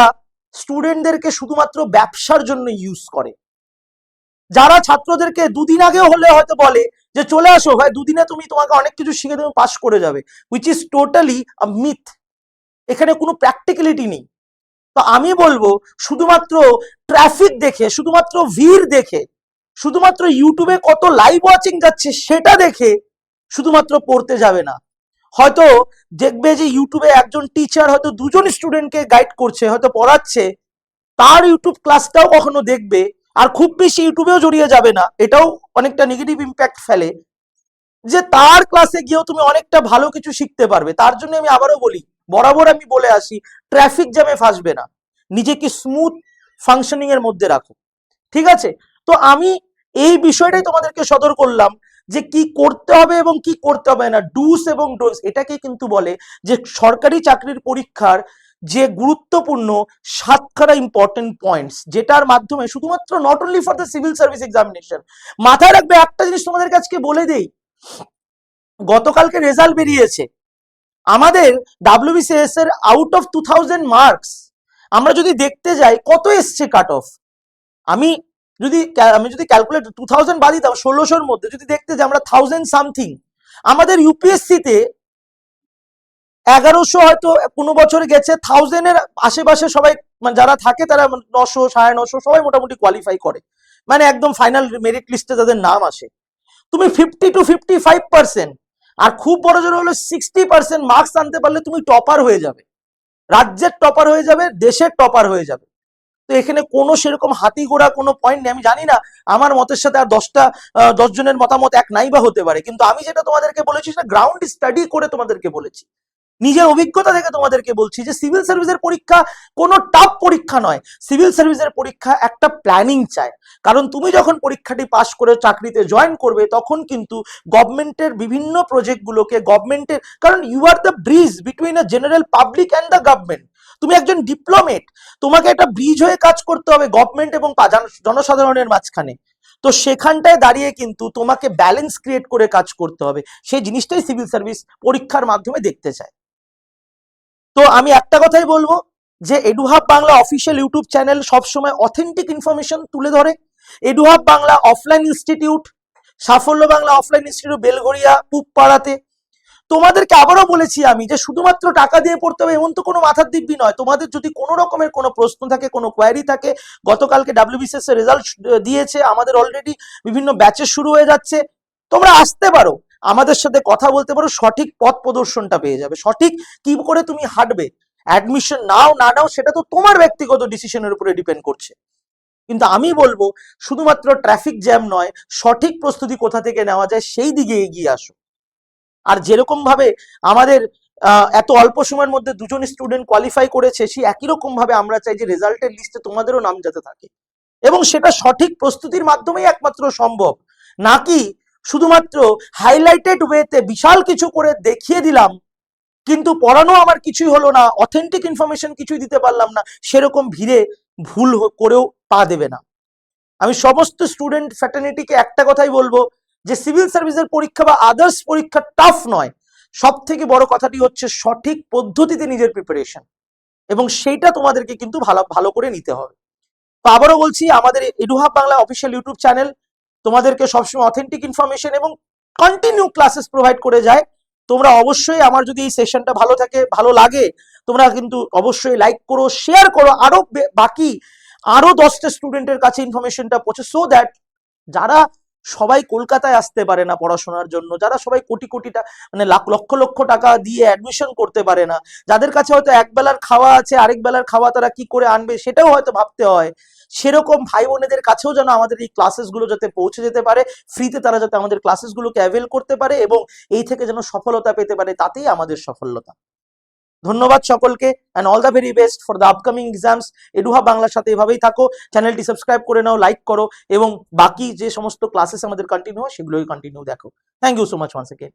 স্টুডেন্টদেরকে শুধুমাত্র ব্যবসার জন্য ইউজ করে, যারা ছাত্রদেরকে 2 দিন আগেও হলে হয়তো বলে যে চলে আসো ভাই, 2 দিনে তুমি তোমাকে অনেক কিছু শিখে দেবে, পাস করে যাবে, which is totally a myth. এখানে কোনো প্র্যাকটিক্যালিটি নেই। তো আমি বলবো শুধুমাত্র ট্রাফিক দেখে, শুধুমাত্র ভিড় দেখে, শুধুমাত্র ইউটিউবে কত লাইভ ওয়াচিং যাচ্ছে সেটা দেখে শুধুমাত্র পড়তে যাবে না। হয়তো দেখবে যে ইউটিউবে একজন টিচার হয়তো 2জন স্টুডেন্টকে গাইড করছে, হয়তো পড়াচ্ছে, তার ইউটিউব ক্লাসটাও কখনো দেখবে। আর খুব বেশি ইউটিউবেও জড়িয়ে যাবে না, এটাও অনেকটা নেগেটিভ ইম্প্যাক্ট ফেলে, যে তার ক্লাসে গিয়েও তুমি অনেকটা ভালো কিছু শিখতে পারবে। তার জন্য আমি আবারও বলি, বরাবর আমি বলে আসি, ট্রাফিক জ্যামে ফাঁসবে না, নিজেকে স্মুথ ফাংশনিং এর মধ্যে রাখো, ঠিক আছে? তো আমি এই বিষয়টাই তোমাদেরকে সদর করলাম যে কি করতে হবে এবং কি করতে হবে না, ডুস এবং ডোন্টস। এটাকে কিন্তু বলে যে সরকারি চাকরির পরীক্ষার যে গুরুত্বপূর্ণ 7খানা ইম্পর্টেন্ট পয়েন্টস, যেটার মাধ্যমে শুধুমাত্র not only for the civil service examination. মাথায় রাখবে একটা জিনিস তোমাদের কাছে বলে দেই, গতকালকে রেজাল্ট বেরিয়েছে আমাদের ডাব্লিউবিসিএস এর, আউট অফ 2000 মার্কস আমরা যদি দেখতে যাই কত এসছে কাট অফ। আমি যদি ক্যালকুলেট 2000 বাদ দিতাম, 1600-র মধ্যে যদি দেখতে যাই আমরা 1000 সামথিং। আমাদের ইউপিএসসি তে 1100 হয়তো কোনো বছর গেছে, 1000-এর আশেপাশে সবাই মানে যারা থাকে তারা 900 950 সবাই মোটামুটি কোয়ালিফাই করে, মানে একদম ফাইনাল মেরিট লিস্টে তাদের নাম আসে। তুমি 50 to 55%, আর খুব বড় জোর হলো 60% মার্কস আনতে পারলে তুমি টপার হয়ে যাবে, রাজ্যের টপার হয়ে যাবে, দেশের টপার হয়ে যাবে। তো এখানে কোনো সেরকম হাতি ঘোড়া কোনো পয়েন্ট নেই। আমি জানি না আমার মতের সাথে আর 10 জনের মতামত এক নাই বা হতে পারে, কিন্তু আমি যেটা তোমাদেরকে বলেছি সেটা গ্রাউন্ড স্টাডি করে তোমাদেরকে বলেছি, নিজের অভিজ্ঞতা থেকে তোমাদেরকে বলছি যে সিভিল সার্ভিসের পরীক্ষা কোনো টাফ পরীক্ষা নয়। সিভিল সার্ভিসের পরীক্ষা একটা প্ল্যানিং চায়, কারণ তুমি যখন পরীক্ষাটি পাশ করে চাকরিতে জয়েন করবে তখন কিন্তু গভর্নমেন্টের বিভিন্ন প্রজেক্টগুলোকে গভর্নমেন্টের, কারণ you are the bridge between a general public and the government. তুমি একজন ডিপ্লোমেট, তোমাকে একটা ব্রিজ হয়ে কাজ করতে হবে গভর্নমেন্ট এবং জনসাধারণের মাঝখানে। তো সেখানটায় দাঁড়িয়ে কিন্তু তোমাকে ব্যালেন্স ক্রিয়েট করে কাজ করতে হবে, সেই জিনিসটাই সিভিল সার্ভিস পরীক্ষার মাধ্যমে দেখতে চায়। তো আমি একটা কথাই বলবো যে এডুহাব বাংলা অফিসিয়াল ইউটিউব চ্যানেল সবসময় অথেন্টিক ইনফরমেশন তুলে ধরে। এডুহাব বাংলা অফলাইন ইনস্টিটিউট, সাফল্য বাংলা অফলাইন ইনস্টিটিউট বেলঘড়িয়া পুবপাড়াতে। তোমাদেরকে আবারও বলেছি আমি যে শুধুমাত্র টাকা দিয়ে পড়তে হবে এমন তো কোনো মাথার দিব্যি নয়। তোমাদের যদি কোনো রকমের কোনো প্রশ্ন থাকে, কোনো কোয়ারি থাকে, গতকালকে ডাব্লিউবিসিএস এর রেজাল্ট দিয়েছে, আমাদের অলরেডি বিভিন্ন ব্যাচেস শুরু হয়ে যাচ্ছে, তোমরা আসতে পারো, আমাদের সাথে কথা বলতে পারো, সঠিক পথ প্রদর্শনটা পেয়ে যাবে, সঠিক কি করে তুমি হাঁটবে। অ্যাডমিশন নাও না নাও সেটা তো তোমার ব্যক্তিগত ডিসিশনের উপরে ডিপেন্ড করছে, কিন্তু আমি বলবো শুধুমাত্র ট্রাফিক জ্যাম নয়, সঠিক প্রস্তুতি কোথা থেকে নেওয়া যায় সেই দিকে এগিয়ে আসো। আর যেরকম ভাবে আমাদের এত অল্প সময়ের মধ্যে 2জন স্টুডেন্ট কোয়ালিফাই করেছে, সেই একই রকম ভাবে আমরা চাই যে রেজাল্টের লিস্টে তোমাদেরও নাম যাতে থাকে, এবং সেটা সঠিক প্রস্তুতির মাধ্যমেই একমাত্র সম্ভব, নাকি শুধুমাত্র হাইলাইটেড ওয়েতে বিশাল কিছু করে দেখিয়ে দিলাম কিন্তু পড়ানো আমার কিছুই হলো না, অথেন্টিক ইনফরমেশন কিছুই দিতে পারলাম না, সেরকম ভিড়ে ভুল করেও পা দেবে না। আমি সমস্ত স্টুডেন্ট ফ্র্যাটার্নিটিকে একটা কথাই বলবো যে সিভিল সার্ভিসের পরীক্ষা বা আদার্স পরীক্ষা টাফ নয়, সব থেকে বড় কথাটি হচ্ছে সঠিক পদ্ধতিতে নিজের প্রিপারেশন, এবং সেইটা তোমাদেরকে কিন্তু ভালো ভালো করে নিতে হবে। তো আবারও বলছি, আমাদের এডুহাব বাংলা অফিসিয়াল ইউটিউব চ্যানেল তোমাদেরকে সবসময় অথেন্টিক ইনফরমেশন এবং কন্টিনিউ ক্লাসেস প্রোভাইড করে যায়। তোমরা অবশ্যই, আমার যদি এই সেশনটা ভালো লাগে, তোমরা কিন্তু অবশ্যই লাইক করো, শেয়ার করো, আরো বাকি আরো 10টা স্টুডেন্টের কাছে ইনফরমেশনটা পৌঁছে, সো দ্যাট যারা সবাই কলকাতায় আসতে পারে না পড়াশোনার জন্য, যারা সবাই কোটি কোটিটা মানে লক্ষ লক্ষ টাকা দিয়ে অ্যাডমিশন করতে পারে না, যাদের কাছে হয়তো এক বেলার খাওয়া আছে, আরেক বেলার খাওয়া তারা কি করে আনবে সেটাও হয়তো ভাবতে হয়, সেরকম ভাই বোনেদের কাছেও যেন আমাদের এই ক্লাসেসগুলো যাতে পৌঁছে যেতে পারে, ফ্রিতে তারা যাতে আমাদের ক্লাসেসগুলোকে অ্যাভেল করতে পারে এবং এই থেকে যেন সফলতা পেতে পারে, তাতেই আমাদের সফলতা। ধন্যবাদ সকলকে, and all the very best for the upcoming exams. এডুহাব বাংলার সাথে এভাবেই থাকো, চ্যানেলটি সাবস্ক্রাইব করে নাও, লাইক করো এবং বাকি যে সমস্ত ক্লাসেস আমাদের কন্টিনিউ হয় সেগুলোই কন্টিনিউ দেখো। Thank you so much once again.